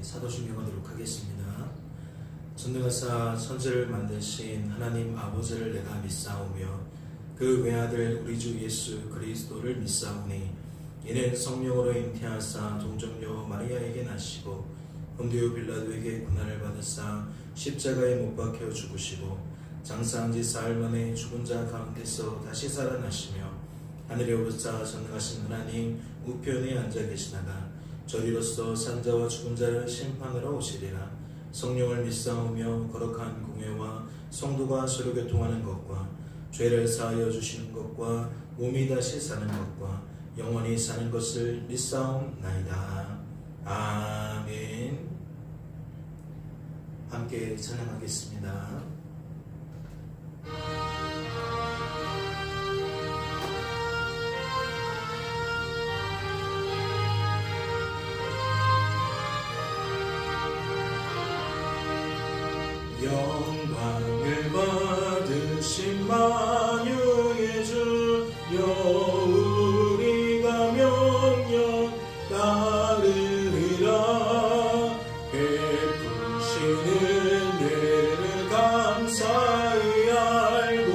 사도신경 하도록 하겠습니다. 전능하사 천지를 만드신 하나님 아버지를 내가 믿사오며 그 외아들 우리 주 예수 그리스도를 믿사오니 이는 성령으로 잉태하사 동정녀 마리아에게 나시고 본디오 빌라도에게 고난을 받으사 십자가에 못 박혀 죽으시고 장사한 지 사흘 만에 죽은 자 가운데서 다시 살아나시며 하늘에 오르사 전능하신 하나님 우편에 앉아 계시다가 저리로서 산자와 죽은 자를 심판하러 오시리라. 성령을 믿사오며 거룩한 공회와 성도가 서로 교통하는 것과 죄를 사하여 주시는 것과 몸이 다시 사는 것과 영원히 사는 것을 믿사옵나이다. 아멘. 함께 찬양하겠습니다. 영광을 받으신 만유의 주 우리가 명령 따르리라. 베푸시는 은혜를 감사히 알고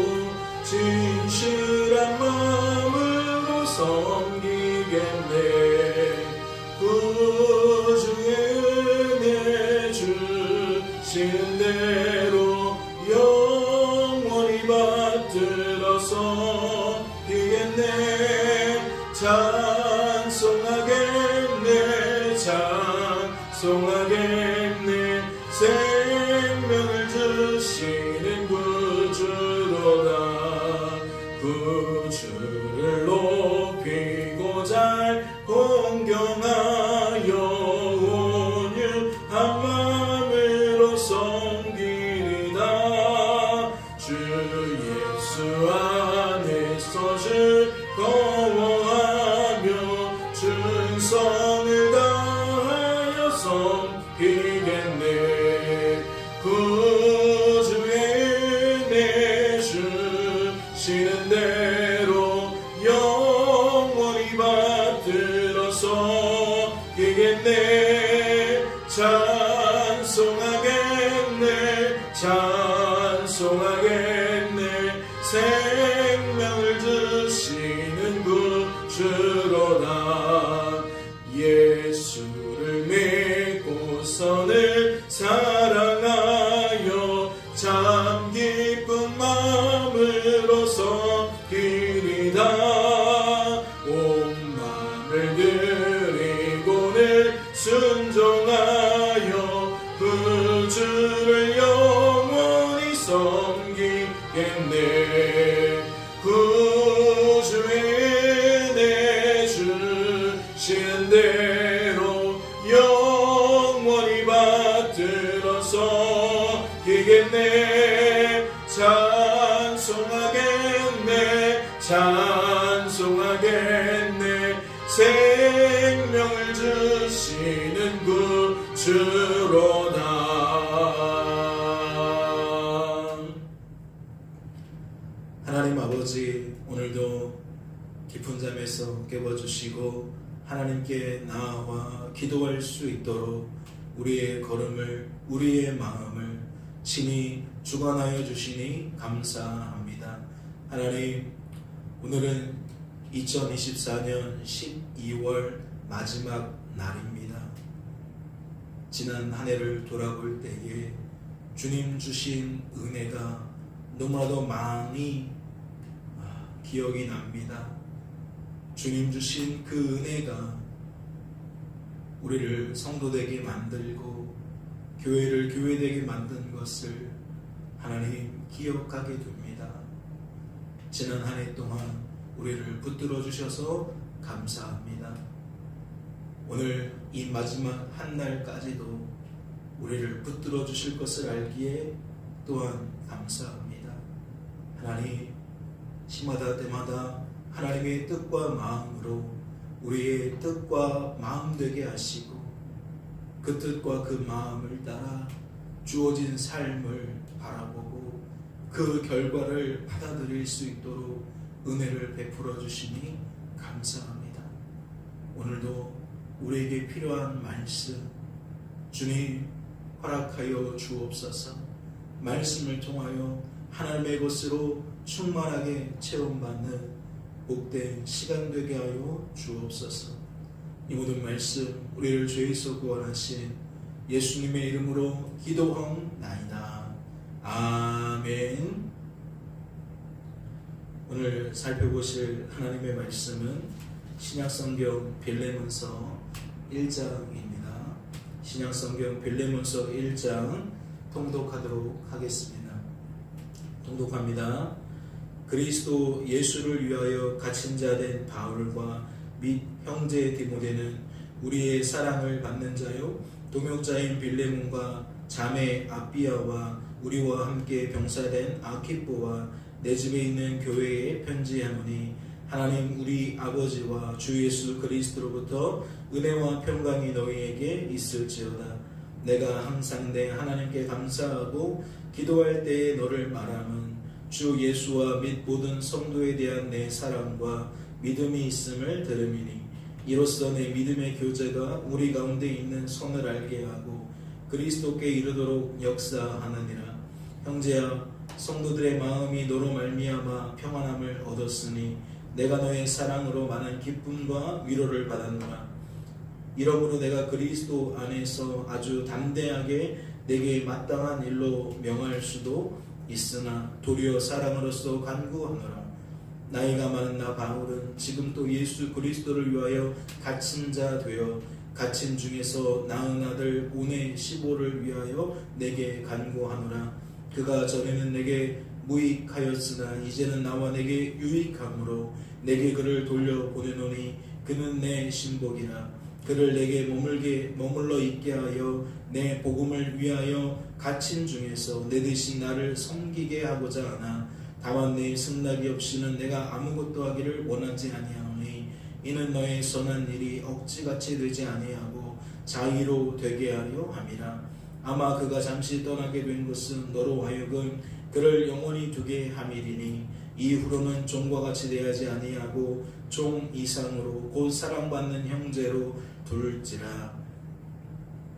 진실한 마음으로 섬기겠네. 구주의 은혜 주신 대로 영원히 받들어서 이겠네. 찬송하겠네. 찬송하겠네. 생명을 주시는 구주로다. 구주를 높이고 잘 공경하여 온유한 마음으로 섬기리다. 주 예수 안에서 즐거워하며 충성을 다하여 섬기겠네. 구주의 은혜 주시는 대로 영원히 받들어서 이겠네. 찬송하겠네. 찬송하겠네. 생명을 주시는 구주로다. 예수를 믿고서는 사랑하여 참 기쁜 마음으로 섬기리다. 온 마음을 드리고는 순종하여 구주를 영원히 섬기겠네. 구주의 은혜 주시는 대로 영원히 받들어서 이겠네. 찬송하겠네. 찬송하겠네. 생명을 주시는 구주로다. 하나님 아버지, 오늘도 깊은 잠에서 깨워주시고 하나님께 나아와 기도할 수 있도록 우리의 걸음을, 우리의 마음을 친히 주관하여 주시니 감사합니다. 하나님, 오늘은 2024년 12월 마지막 날입니다. 지난 한 해를 돌아볼 때에 주님 주신 은혜가 너무나도 많이 기억이 납니다. 주님 주신 그 은혜가 우리를 성도되게 만들고 교회를 교회되게 만든 것을 하나님 기억하게 됩니다. 지난 한 해 동안 우리를 붙들어 주셔서 감사합니다. 오늘 이 마지막 한 날까지도 우리를 붙들어 주실 것을 알기에 또한 감사합니다. 하나님, 시마다 때마다 하나님의 뜻과 마음으로 우리의 뜻과 마음 되게 하시고 그 뜻과 그 마음을 따라 주어진 삶을 바라보고 그 결과를 받아들일 수 있도록 은혜를 베풀어 주시니 감사합니다. 오늘도 우리에게 필요한 말씀 주님 허락하여 주옵소서. 말씀을 통하여 하나님의 것으로 충만하게 체험받는 복된 시간 되게 하여 주옵소서. 이 모든 말씀 우리를 죄에서 구원하신 예수님의 이름으로 기도하옵나이다. 아멘. 오늘 살펴보실 하나님의 말씀은 신약성경 빌레몬서 1장입니다. 신약성경 빌레몬서 1장 통독하도록 하겠습니다. 통독합니다. 그리스도 예수를 위하여 갇힌 자 된 바울과 및 형제 디모데는 우리의 사랑을 받는 자요 동역자인 빌레몬과 자매 아비아와 우리와 함께 병사된 아키포와 내 집에 있는 교회에 편지하노니 하나님 우리 아버지와 주 예수 그리스도로부터 은혜와 평강이 너희에게 있을지어다. 내가 항상 내 하나님께 감사하고 기도할 때에 너를 말함은 주 예수와 및 모든 성도에 대한 내 사랑과 믿음이 있음을 들음이니 이로써 내 믿음의 교제가 우리 가운데 있는 선을 알게 하고 그리스도께 이르도록 역사하느니라. 형제야, 성도들의 마음이 너로 말미암아 평안함을 얻었으니 내가 너의 사랑으로 많은 기쁨과 위로를 받았노라. 이러므로 내가 그리스도 안에서 아주 담대하게 내게 마땅한 일로 명할 수도 있으나 도리어 사랑으로서 간구하노라. 나이가 많은 나 바울은 지금 또 예수 그리스도를 위하여 갇힌 자 되어 갇힌 중에서 낳은 아들 오네시보를 위하여 내게 간구하노라. 그가 전에는 내게 무익하였으나 이제는 나와 내게 유익함으로 내게 그를 돌려 보내노니 그는 내 신복이라. 그를 내게 머물러 있게 하여 내 복음을 위하여 갇힌 중에서 내 대신 나를 섬기게 하고자 하나 다만 내 승낙이 없이는 내가 아무것도 하기를 원하지 아니하노니 이는 너의 선한 일이 억지같이 되지 아니하고 자의로 되게 하려 함이라. 아마 그가 잠시 떠나게 된 것은 너로 하여금 그를 영원히 두게 함이리니 이후로는 종과 같이 대하지 아니하고 종 이상으로 곧 사랑받는 형제로 둘지라.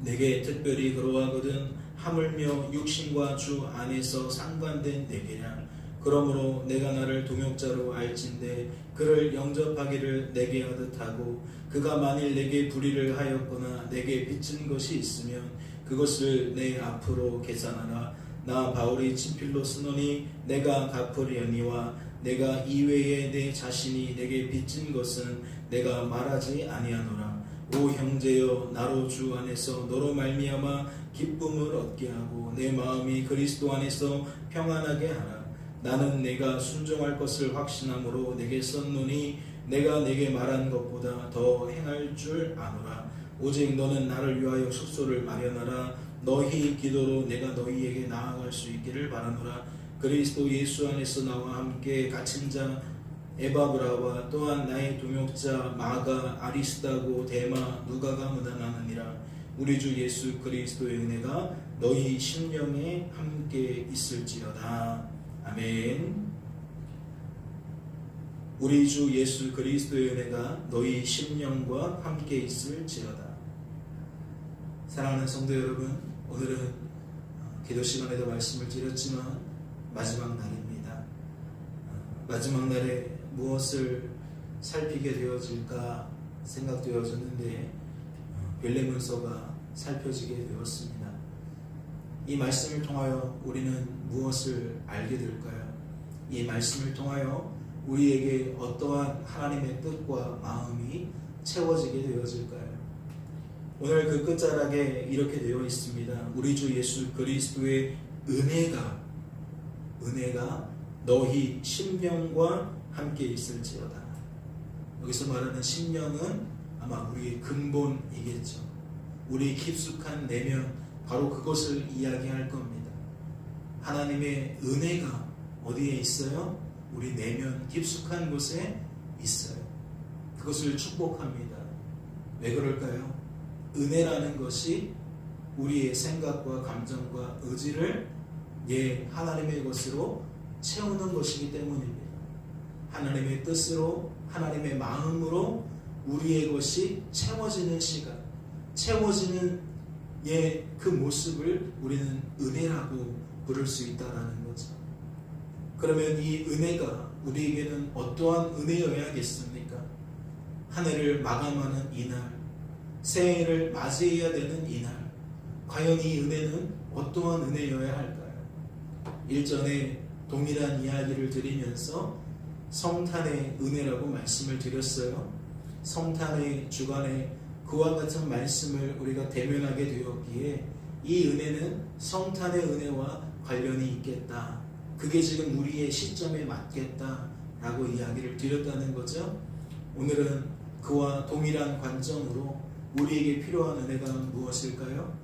내게 특별히 그러하거든 하물며 육신과 주 안에서 상관된 내게냐. 그러므로 내가 나를 동역자로 알진대 그를 영접하기를 내게 하듯 하고 그가 만일 내게 불의를 하였거나 내게 빚진 것이 있으면 그것을 내 앞으로 계산하라. 나 바울이 친필로 쓰노니 내가 갚으려니와 내가 이외에 내 자신이 내게 빚진 것은 내가 말하지 아니하노라. 오 형제여, 나로 주 안에서 너로 말미암아 기쁨을 얻게 하고 내 마음이 그리스도 안에서 평안하게 하라. 나는 내가 순종할 것을 확신함으로 내게 썼노니 내가 내게 말한 것보다 더 행할 줄 아노라. 오직 너는 나를 위하여 숙소를 마련하라. 너희 기도로 내가 너희에게 나아갈 수 있기를 바라노라. 그리스도 예수 안에서 나와 함께 갇힌 자 에바브라와 또한 나의 동역자 마가 아리스다고 데마 누가가 무단하느니라. 우리 주 예수 그리스도의 은혜가 너희 심령에 함께 있을지어다. 아멘. 우리 주 예수 그리스도의 은혜가 너희 심령과 함께 있을지어다. 사랑하는 성도 여러분, 오늘은 기도 시간에도 말씀을 드렸지만 마지막 날입니다. 마지막 날에 무엇을 살피게 되어질까 생각되어졌는데 빌레몬서가 살펴지게 되었습니다. 이 말씀을 통하여 우리는 무엇을 알게 될까요? 이 말씀을 통하여 우리에게 어떠한 하나님의 뜻과 마음이 채워지게 되어질까요? 오늘 그 끝자락에 이렇게 되어 있습니다. 우리 주 예수 그리스도의 은혜가 너희 심령과 함께 있을지어다. 여기서 말하는 심령은 아마 우리의 근본이겠죠. 우리 깊숙한 내면, 바로 그것을 이야기할 겁니다. 하나님의 은혜가 어디에 있어요? 우리 내면 깊숙한 곳에 있어요. 그것을 축복합니다. 왜 그럴까요? 은혜라는 것이 우리의 생각과 감정과 의지를 하나님의 것으로 채우는 것이기 때문입니다. 하나님의 뜻으로, 하나님의 마음으로 우리의 것이 채워지는 시간, 채워지는 그 모습을 우리는 은혜라고 부를 수 있다라는 거죠. 그러면 이 은혜가 우리에게는 어떠한 은혜여야겠습니까? 한 해를 마감하는 이날, 새해를 맞이해야 되는 이날, 과연 이 은혜는 어떠한 은혜여야 할까요? 일전에 동일한 이야기를 드리면서 성탄의 은혜라고 말씀을 드렸어요. 성탄의 주간에 그와 같은 말씀을 우리가 대면하게 되었기에 이 은혜는 성탄의 은혜와 관련이 있겠다. 그게 지금 우리의 시점에 맞겠다라고 이야기를 드렸다는 거죠. 오늘은 그와 동일한 관점으로 우리에게 필요한 은혜가 무엇일까요?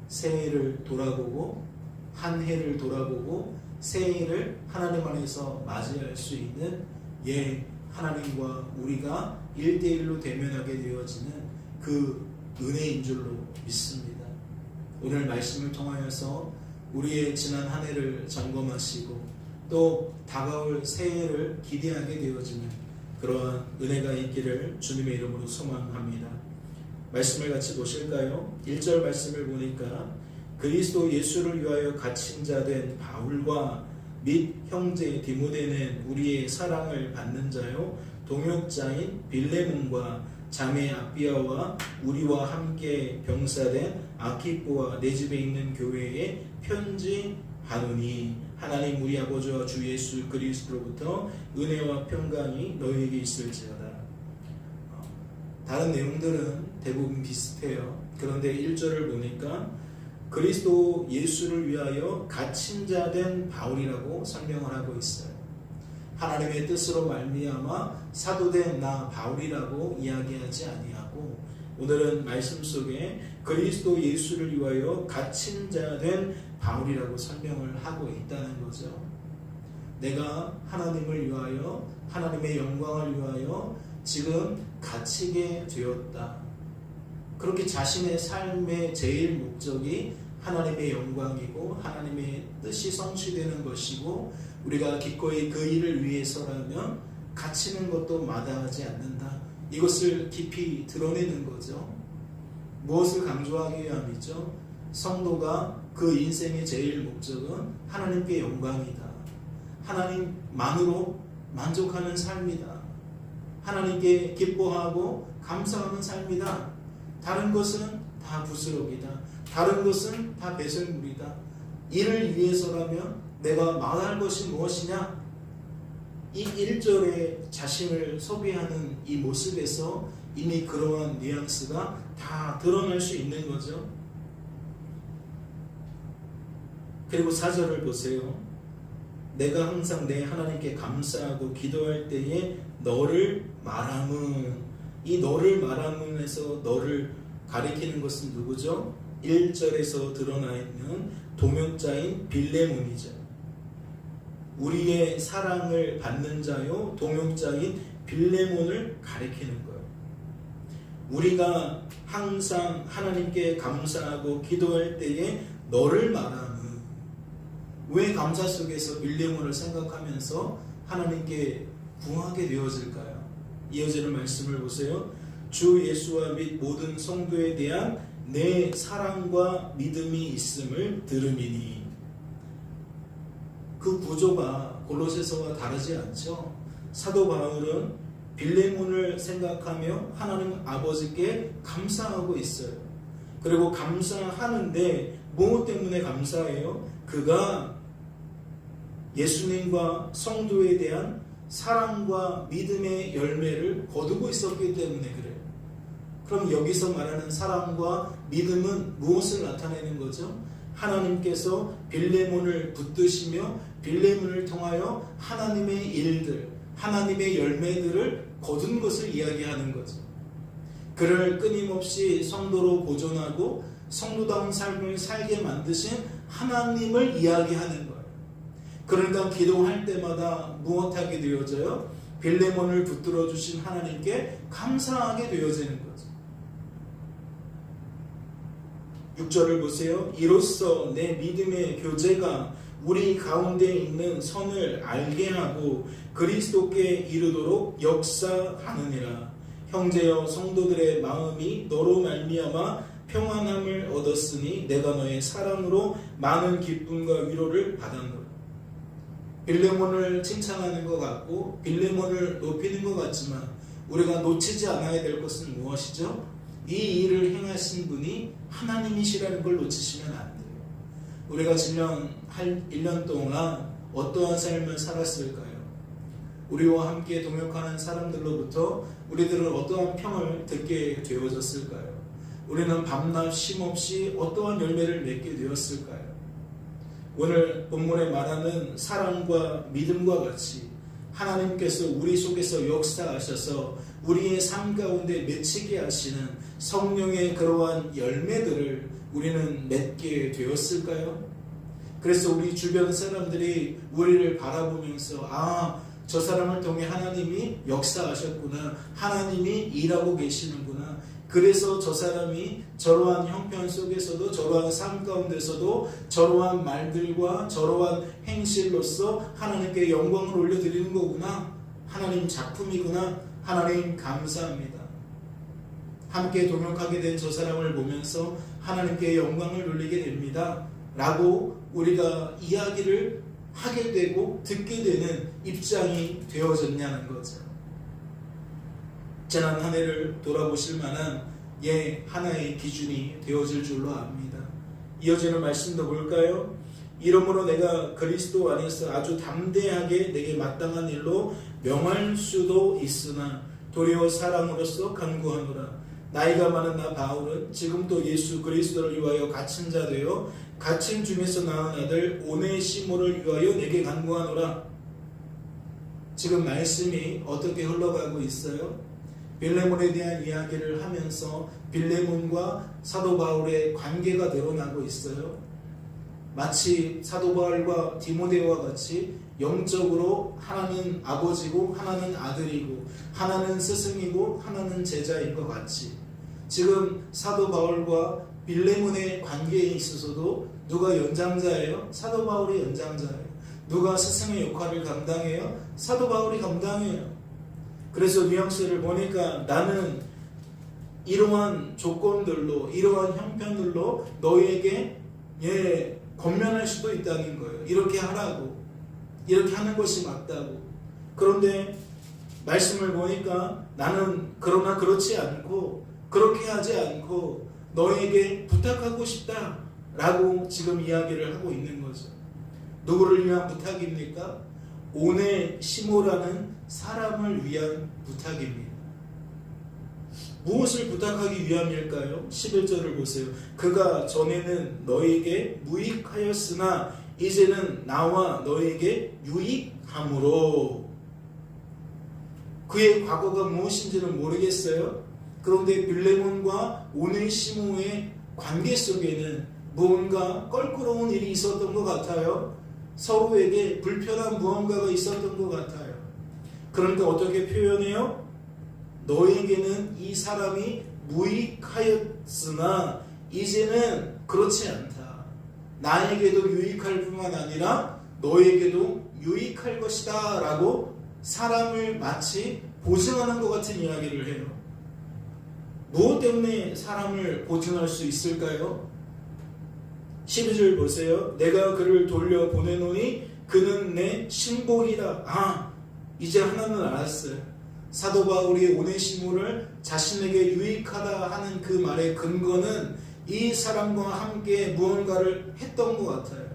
새해를 돌아보고 한 해를 돌아보고 새해를 하나님 안에서 맞이할 수 있는 하나님과 우리가 1대1로 대면하게 되어지는 그 은혜인 줄로 믿습니다. 오늘 말씀을 통하여서 우리의 지난 한 해를 점검하시고 또 다가올 새해를 기대하게 되어지는 그러한 은혜가 있기를 주님의 이름으로 소망합니다. 말씀을 같이 보실까요? 1절 말씀을 보니까 그리스도 예수를 위하여 갇힌 자 된 바울과 및 형제 디모데는 우리의 사랑을 받는 자요 동역자인 빌레몬과 자매 아비아와 우리와 함께 병사된 아키포와 내 집에 있는 교회에 편지하노니 하나님 우리 아버지와 주 예수 그리스도로부터 은혜와 평강이 너희에게 있을지어다. 다른 내용들은 대부분 비슷해요. 그런데 1절을 보니까 그리스도 예수를 위하여 갇힌 자 된 바울이라고 설명을 하고 있어요. 하나님의 뜻으로 말미암아 사도된 나 바울이라고 이야기하지 아니하고 오늘은 말씀 속에 그리스도 예수를 위하여 갇힌 자 된 바울이라고 설명을 하고 있다는 거죠. 내가 하나님을 위하여 하나님의 영광을 위하여 지금 갇히게 되었다. 그렇게 자신의 삶의 제일 목적이 하나님의 영광이고 하나님의 뜻이 성취되는 것이고 우리가 기꺼이 그 일을 위해서라면 갇히는 것도 마다하지 않는다. 이것을 깊이 드러내는 거죠. 무엇을 강조하기 위함이죠? 성도가 그 인생의 제일 목적은 하나님께 영광이다. 하나님만으로 만족하는 삶이다. 하나님께 기뻐하고 감사하는 삶이다. 다른 것은 다 부스럭이다. 다른 것은 다 배설물이다. 이를 위해서라면 내가 말할 것이 무엇이냐? 이 1절에 자신을 소비하는 이 모습에서 이미 그러한 뉘앙스가 다 드러날 수 있는 거죠. 그리고 4절을 보세요. 내가 항상 내 하나님께 감사하고 기도할 때에 너를 말함은, 이 너를 말함은에서 너를 가리키는 것은 누구죠? 1절에서 드러나 있는 동역자인 빌레몬이죠. 우리의 사랑을 받는 자요 동역자인 빌레몬을 가리키는 거예요. 우리가 항상 하나님께 감사하고 기도할 때에 너를 말함은, 왜 감사 속에서 빌레몬을 생각하면서 하나님께 구하게 되어질까요? 이어지는 말씀을 보세요. 주 예수와 및 모든 성도에 대한 내 사랑과 믿음이 있음을 들음이니. 그 구조가 골로새서와 다르지 않죠. 사도 바울은 빌레몬을 생각하며 하나님 아버지께 감사하고 있어요. 그리고 감사하는데 무엇 때문에 감사해요? 그가 예수님과 성도에 대한 사랑과 믿음의 열매를 거두고 있었기 때문에 그래요. 그럼 여기서 말하는 사랑과 믿음은 무엇을 나타내는 거죠? 하나님께서 빌레몬을 붙드시며 빌레몬을 통하여 하나님의 일들, 하나님의 열매들을 거둔 것을 이야기하는 거죠. 그를 끊임없이 성도로 보존하고 성도다운 삶을 살게 만드신 하나님을 이야기하는 거예요. 그러니까 기도할 때마다 무엇하게 되어져요? 빌레몬을 붙들어 주신 하나님께 감사하게 되어지는 거죠. 6절을 보세요. 이로써 내 믿음의 교제가 우리 가운데 있는 선을 알게 하고 그리스도께 이르도록 역사하느니라. 형제여 성도들의 마음이 너로 말미암아 평안함을 얻어 얻었으니 내가 너의 사랑으로 많은 기쁨과 위로를 받았노라. 빌레몬을 칭찬하는 것 같고 빌레몬을 높이는 것 같지만 우리가 놓치지 않아야 될 것은 무엇이죠? 이 일을 행하신 분이 하나님이시라는 걸 놓치시면 안 돼요. 우리가 지난 1년 동안 어떠한 삶을 살았을까요? 우리와 함께 동역하는 사람들로부터 우리들은 어떠한 평을 듣게 되어졌을까요? 우리는 밤낮 쉼없이 어떠한 열매를 맺게 되었을까요? 오늘 본문에 말하는 사랑과 믿음과 같이 하나님께서 우리 속에서 역사하셔서 우리의 삶 가운데 맺히게 하시는 성령의 그러한 열매들을 우리는 맺게 되었을까요? 그래서 우리 주변 사람들이 우리를 바라보면서 저 사람을 통해 하나님이 역사하셨구나, 하나님이 일하고 계시는구나, 그래서 저 사람이 저러한 형편 속에서도 저러한 삶 가운데서도 저러한 말들과 저러한 행실로서 하나님께 영광을 올려드리는 거구나, 하나님 작품이구나, 하나님 감사합니다. 함께 동역하게 된 저 사람을 보면서 하나님께 영광을 돌리게 됩니다 라고 우리가 이야기를 하게 되고 듣게 되는 입장이 되어졌냐는 거죠. 지난 한 해를 돌아보실 만한 하나의 기준이 되어질 줄로 압니다. 이어지는 말씀도 볼까요? 이러므로 내가 그리스도 안에서 아주 담대하게 내게 마땅한 일로 명할 수도 있으나 도리어 사랑으로서 간구하노라. 나이가 많은 나 바울은 지금도 예수 그리스도를 위하여 갇힌 자 되어 갇힌 중에서 낳은 아들 오네시모를 위하여 내게 간구하노라. 지금 말씀이 어떻게 흘러가고 있어요? 빌레몬에 대한 이야기를 하면서 빌레몬과 사도 바울의 관계가 드러나고 있어요. 마치 사도 바울과 디모데와 같이 영적으로 하나는 아버지고 하나는 아들이고 하나는 스승이고 하나는 제자인 것 같이 지금 사도 바울과 빌레몬의 관계에 있어서도 누가 연장자예요? 사도 바울이 연장자예요. 누가 스승의 역할을 감당해요? 사도 바울이 감당해요. 그래서 뉘앙스를 보니까 나는 이러한 조건들로 이러한 형편들로 너에게 권면할 수도 있다는 거예요. 이렇게 하라고, 이렇게 하는 것이 맞다고. 그런데 말씀을 보니까 나는 그러나 그렇지 않고 그렇게 하지 않고 너에게 부탁하고 싶다 라고 지금 이야기를 하고 있는 거죠. 누구를 위한 부탁입니까? 오네시모라는 사람을 위한 부탁입니다. 무엇을 부탁하기 위함일까요? 11절을 보세요. 그가 전에는 너에게 무익하였으나 이제는 나와 너에게 유익함으로. 그의 과거가 무엇인지는 모르겠어요. 그런데 빌레몬과 오네시모의 관계 속에는 무언가 껄끄러운 일이 있었던 것 같아요. 서로에게 불편한 무언가가 있었던 것 같아요. 그러니까 어떻게 표현해요? 너에게는 이 사람이 무익하였으나 이제는 그렇지 않다. 나에게도 유익할 뿐만 아니라 너에게도 유익할 것이다 라고 사람을 마치 보증하는 것 같은 이야기를 해요. 무엇 때문에 사람을 보증할 수 있을까요? 12절 보세요. 내가 그를 돌려 보내노니 그는 내 신복이라. 이제 하나는 알았어요. 사도 바울이 오네시모를 자신에게 유익하다 하는 그 말의 근거는 이 사람과 함께 무언가를 했던 것 같아요.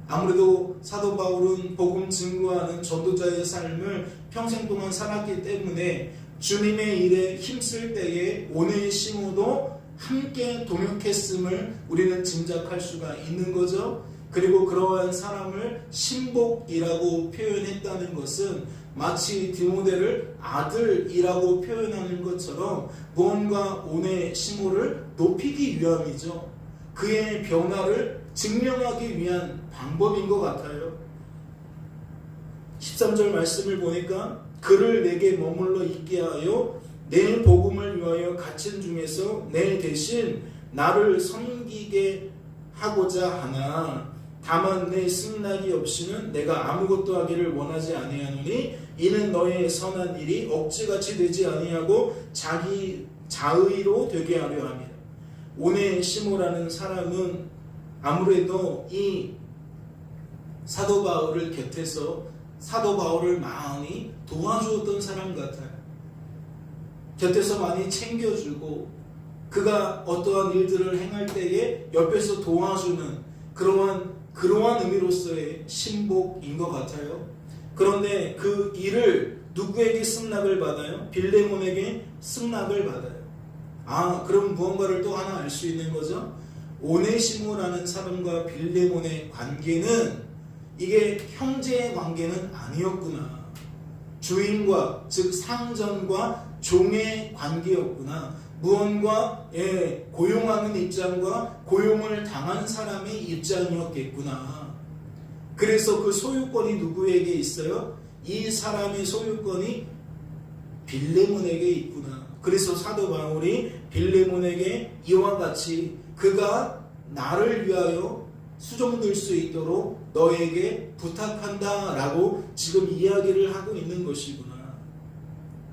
아무래도 사도 바울은 복음 증거하는 전도자의 삶을 평생 동안 살았기 때문에 주님의 일에 힘쓸 때에 오네시모도 함께 동역했음을 우리는 짐작할 수가 있는 거죠. 그리고 그러한 사람을 신복이라고 표현했다는 것은 마치 디모데를 아들이라고 표현하는 것처럼 무언가 오네시모를 높이기 위함이죠. 그의 변화를 증명하기 위한 방법인 것 같아요. 13절 말씀을 보니까 그를 내게 머물러 있게 하여 내 복음을 위하여 갇힌 중에서 내 대신 나를 섬기게 하고자 하나 다만 내 승낙이 없이는 내가 아무것도 하기를 원하지 아니하노니 이는 너의 선한 일이 억지같이 되지 아니하고 자기 자의로 되게 하려 함이라. 오네시모라는 사람은 아무래도 이 사도 바울을 곁에서 사도 바울을 많이 도와주었던 사람 같아요. 곁에서 많이 챙겨주고 그가 어떠한 일들을 행할 때에 옆에서 도와주는 그러한 의미로서의 신복인 것 같아요. 그런데 그 일을 누구에게 승낙을 받아요? 빌레몬에게 승낙을 받아요. 그럼 무언가를 또 하나 알 수 있는 거죠. 오네시모라는 사람과 빌레몬의 관계는 이게 형제의 관계는 아니었구나. 주인과 즉 상전과 종의 관계였구나. 무언가 고용하는 입장과 고용을 당한 사람의 입장이었겠구나. 그래서 그 소유권이 누구에게 있어요? 이 사람의 소유권이 빌레몬에게 있구나. 그래서 사도 바울이 빌레몬에게 이와 같이 그가 나를 위하여 수종될 수 있도록 너에게 부탁한다 라고 지금 이야기를 하고 있는 것이구나.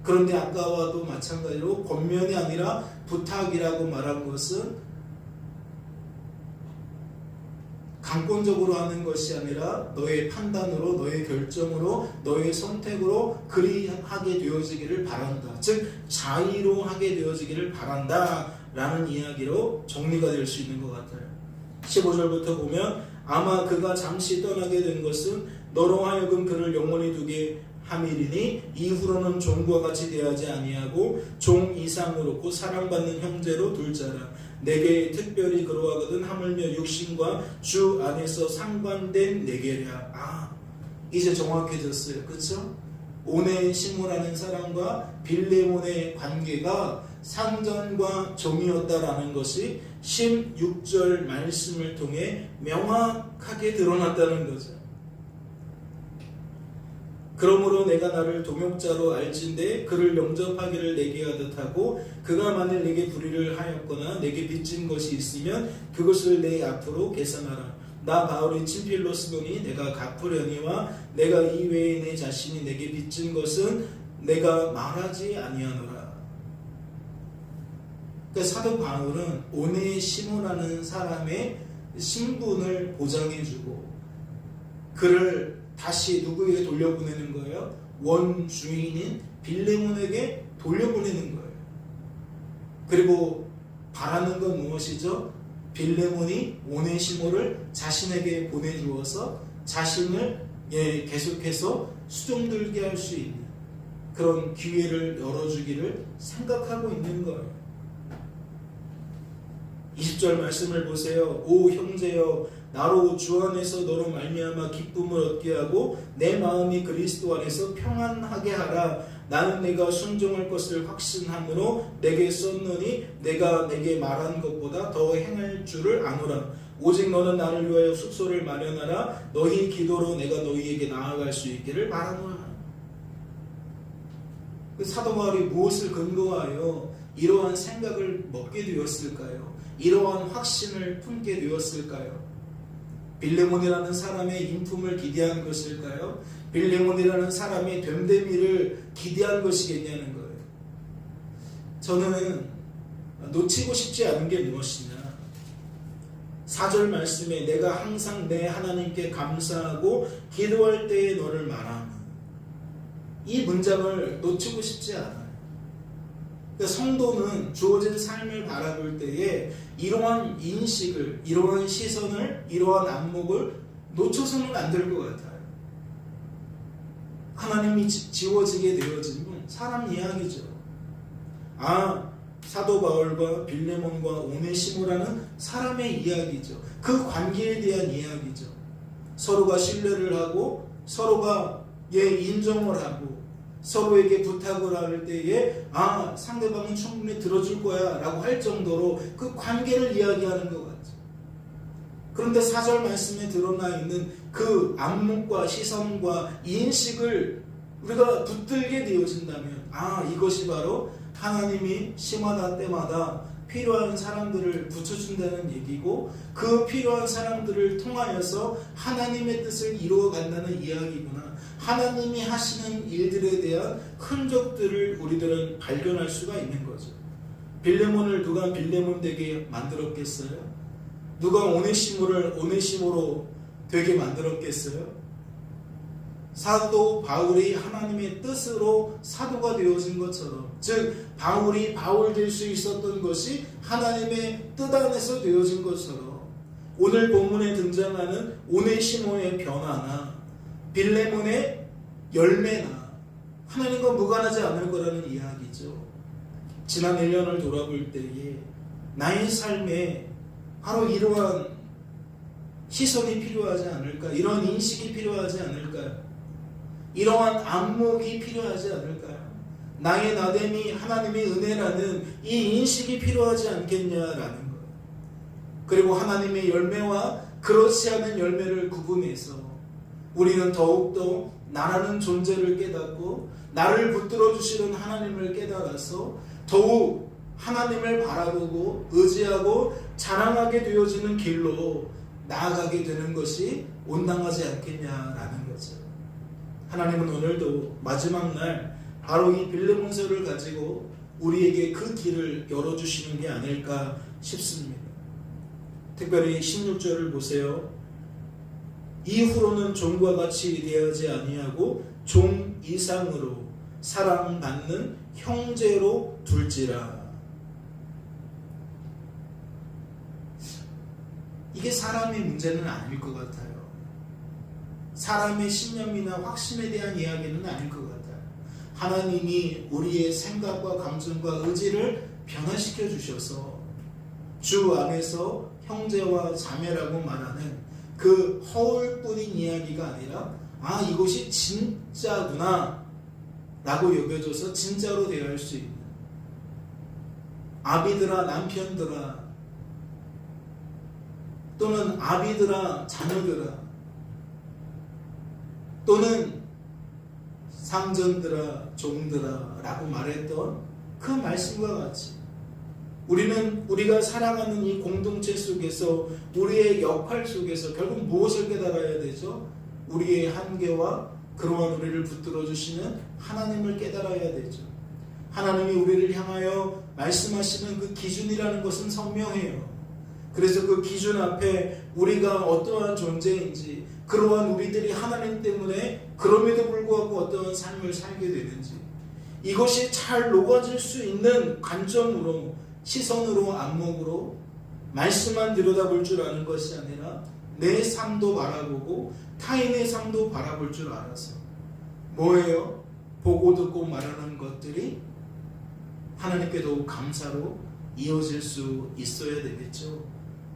그런데 아까와도 마찬가지로 권면이 아니라 부탁이라고 말한 것은 강권적으로 하는 것이 아니라 너의 판단으로, 너의 결정으로, 너의 선택으로 그리하게 되어지기를 바란다. 즉 자의로 하게 되어지기를 바란다 라는 이야기로 정리가 될 수 있는 것 같아요. 15절부터 보면 아마 그가 잠시 떠나게 된 것은 너로 하여금 그를 영원히 두게 함이리니 이후로는 종과 같이 대하지 아니하고 종 이상으로 곧 사랑받는 형제로 둘 자라. 내게 특별히 그러하거든 하물며 육신과 주 안에서 상관된 내게랴. 이제 정확해졌어요. 그렇죠? 오네시모라는 사람과 빌레몬의 관계가 상전과 종이었다라는 것이 16절 말씀을 통해 명확하게 드러났다는 거죠. 그러므로 내가 나를 동역자로 알진대 그를 영접하기를 내게 하듯 하고 그가 만일 내게 불의를 하였거나 내게 빚진 것이 있으면 그것을 내 앞으로 계산하라. 나 바울이 친필로 쓰노니 내가 갚으려니와 내가 이외에 내 자신이 내게 빚진 것은 내가 말하지 아니하노라. 그러니까 사도 바울은 오네시모라는 사람의 신분을 보장해주고 그를 다시 누구에게 돌려보내는 거예요? 원주인인 빌레몬에게 돌려보내는 거예요. 그리고 바라는 건 무엇이죠? 빌레몬이 오네시모를 자신에게 보내주어서 자신을 계속해서 수종들게 할 수 있는 그런 기회를 열어주기를 생각하고 있는 거예요. 20절 말씀을 보세요. 오 형제여 나로 주 안에서 너로 말미암아 기쁨을 얻게 하고 내 마음이 그리스도 안에서 평안하게 하라. 나는 내가 순종할 것을 확신함으로 내게 썼노니 내가 내게 말한 것보다 더 행할 줄을 아노라. 오직 너는 나를 위하여 숙소를 마련하라. 너희 기도로 내가 너희에게 나아갈 수 있기를 바라노라. 사도 바울이 무엇을 근거하여 이러한 생각을 먹게 되었을까요? 이러한 확신을 품게 되었을까요? 빌레몬이라는 사람의 인품을 기대한 것일까요? 빌레몬이라는 사람의 됨됨이를 기대한 것이겠냐는 거예요. 저는 놓치고 싶지 않은 게 무엇이냐. 4절 말씀에 내가 항상 내 하나님께 감사하고 기도할 때에 너를 말하는 이 문장을 놓치고 싶지 않아요. 그러니까 성도는 주어진 삶을 바라볼 때에 이러한 인식을, 이러한 시선을, 이러한 안목을 놓쳐서는 안 될 것 같아요. 하나님이 지워지게 되어지면 사람 이야기죠. 사도 바울과 빌레몬과 오네시모라는 사람의 이야기죠. 그 관계에 대한 이야기죠. 서로가 신뢰를 하고 서로가 인정을 하고 서로에게 부탁을 할 때에 상대방은 충분히 들어줄 거야 라고 할 정도로 그 관계를 이야기하는 것 같죠. 그런데 4절 말씀에 드러나 있는 그 안목과 시선과 인식을 우리가 붙들게 되어진다면 이것이 바로 하나님이 시마다 때마다 필요한 사람들을 붙여준다는 얘기고 그 필요한 사람들을 통하여서 하나님의 뜻을 이루어간다는 이야기구나. 하나님이 하시는 일들에 대한 흔적들을 우리들은 발견할 수가 있는 거죠. 빌레몬을 누가 빌레몬 되게 만들었겠어요? 누가 오네시모를 오네시모로 되게 만들었겠어요? 사도 바울이 하나님의 뜻으로 사도가 되어진 것처럼, 즉 바울이 바울 될 수 있었던 것이 하나님의 뜻 안에서 되어진 것처럼, 오늘 본문에 등장하는 오네시모의 변화나 빌레몬의 열매나 하나님과 무관하지 않을 거라는 이야기죠. 지난 1년을 돌아볼 때에 나의 삶에 바로 이러한 시선이 필요하지 않을까? 이러한 인식이 필요하지 않을까요? 이러한 안목이 필요하지 않을까요? 나의 나됨이 하나님의 은혜라는 이 인식이 필요하지 않겠냐라는 거예요. 그리고 하나님의 열매와 그렇지 않은 열매를 구분해서 우리는 더욱더 나라는 존재를 깨닫고 나를 붙들어 주시는 하나님을 깨달아서 더욱 하나님을 바라보고 의지하고 자랑하게 되어지는 길로 나아가게 되는 것이 온당하지 않겠냐라는 거죠. 하나님은 오늘도 마지막 날 바로 이 빌레몬서를 가지고 우리에게 그 길을 열어주시는 게 아닐까 싶습니다. 특별히 16절을 보세요. 이후로는 종과 같이 대하지 아니하고 종 이상으로 사랑받는 형제로 둘지라. 이게 사람의 문제는 아닐 것 같아요. 사람의 신념이나 확신에 대한 이야기는 아닐 것 같아요. 하나님이 우리의 생각과 감정과 의지를 변화시켜 주셔서 주 안에서 형제와 자매라고 말하는 그 허울뿐인 이야기가 아니라 이것이 진짜구나 라고 여겨져서 진짜로 대할 수 있는, 아비들아 남편들아 또는 아비들아 자녀들아 또는 상전들아 종들아 라고 말했던 그 말씀과 같이 우리가 살아가는 이 공동체 속에서 우리의 역할 속에서 결국 무엇을 깨달아야 되죠? 우리의 한계와 그러한 우리를 붙들어 주시는 하나님을 깨달아야 되죠. 하나님이 우리를 향하여 말씀하시는 그 기준이라는 것은 선명해요. 그래서 그 기준 앞에 우리가 어떠한 존재인지, 그러한 우리들이 하나님 때문에 그럼에도 불구하고 어떠한 삶을 살게 되는지, 이것이 잘 녹아질 수 있는 관점으로, 시선으로, 안목으로 말씀만 들여다볼 줄 아는 것이 아니라 내 삶도 바라보고 타인의 삶도 바라볼 줄 알아서 뭐예요? 보고 듣고 말하는 것들이 하나님께 더욱 감사로 이어질 수 있어야 되겠죠.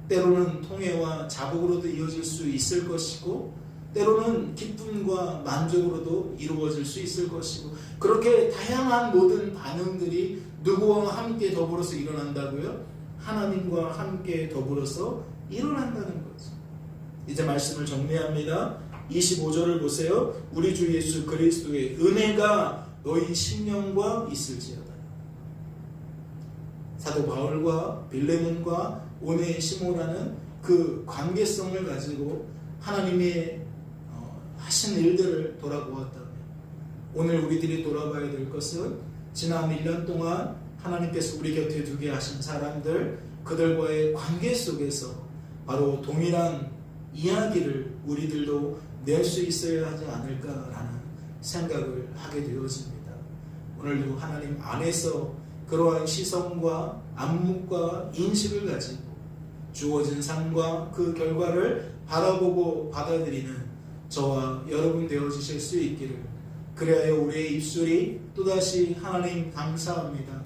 때로는 통해와 자복으로도 이어질 수 있을 것이고, 때로는 기쁨과 만족으로도 이루어질 수 있을 것이고, 그렇게 다양한 모든 반응들이 누구와 함께 더불어서 일어난다고요? 하나님과 함께 더불어서 일어난다는 거죠. 이제 말씀을 정리합니다. 25절을 보세요. 우리 주 예수 그리스도의 은혜가 너희 심령과 있을지어다. 사도 바울과 빌레몬과 오네시모라는 그 관계성을 가지고 하나님의 하신 일들을 돌아보았다면, 오늘 우리들이 돌아봐야 될 것은 지난 1년 동안 하나님께서 우리 곁에 두게 하신 사람들, 그들과의 관계 속에서 바로 동일한 이야기를 우리들도 낼 수 있어야 하지 않을까라는 생각을 하게 되어집니다. 오늘도 하나님 안에서 그러한 시선과 안목과 인식을 가지고 주어진 삶과 그 결과를 바라보고 받아들이는 저와 여러분 되어주실 수 있기를, 그래야 우리의 입술이 또다시 하나님 감사합니다,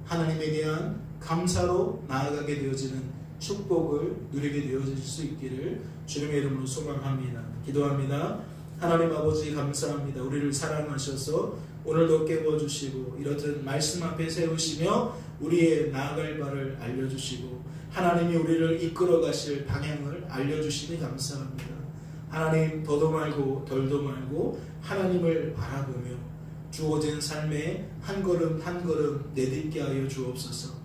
하나님에 대한 감사로 나아가게 되어지는 축복을 누리게 되어질 수 있기를 주님의 이름으로 소망합니다. 기도합니다. 하나님 아버지 감사합니다. 우리를 사랑하셔서 오늘도 깨워주시고 이렇듯 말씀 앞에 세우시며 우리의 나아갈 바를 알려주시고 하나님이 우리를 이끌어 가실 방향을 알려주시니 감사합니다. 하나님 더도 말고 덜도 말고 하나님을 바라보며 주어진 삶에 한 걸음 한 걸음 내딛게 하여 주옵소서.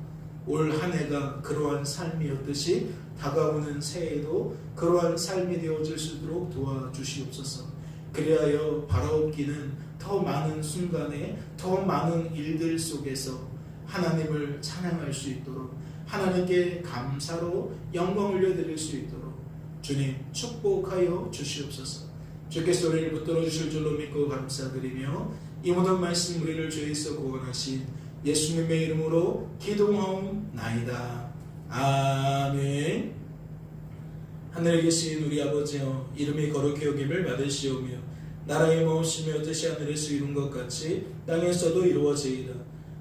올 한 해가 그러한 삶이었듯이 다가오는 새해도 그러한 삶이 되어질 수 있도록 도와주시옵소서. 그리하여 바라옵기는 더 많은 순간에 더 많은 일들 속에서 하나님을 찬양할 수 있도록 하나님께 감사로 영광 올려드릴 수 있도록 주님 축복하여 주시옵소서. 주께서 우리를 붙들어 주실 줄로 믿고 감사드리며 이 모든 말씀 우리를 주에서 구원하신 예수님의 이름으로 기도하옵나이다. 아멘. 하늘에 계신 우리 아버지여, 이름이 거룩히 여김을 받으시오며 나라의 마옵시며 뜻이 하늘에서 이룬 것 같이 땅에서도 이루어지이다.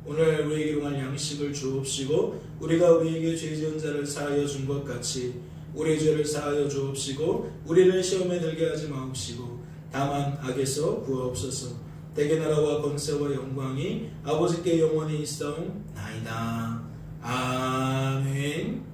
오늘 우리에게 용할 양식을 주옵시고 우리가 우리에게 죄 지은 자를 사하여 준 것 같이 우리의 죄를 사하여 주옵시고 우리를 시험에 들게 하지 마옵시고 다만 악에서 구하옵소서. 대개 나라와 권세와 영광이 아버지께 영원히 있사옵나이다. 아멘.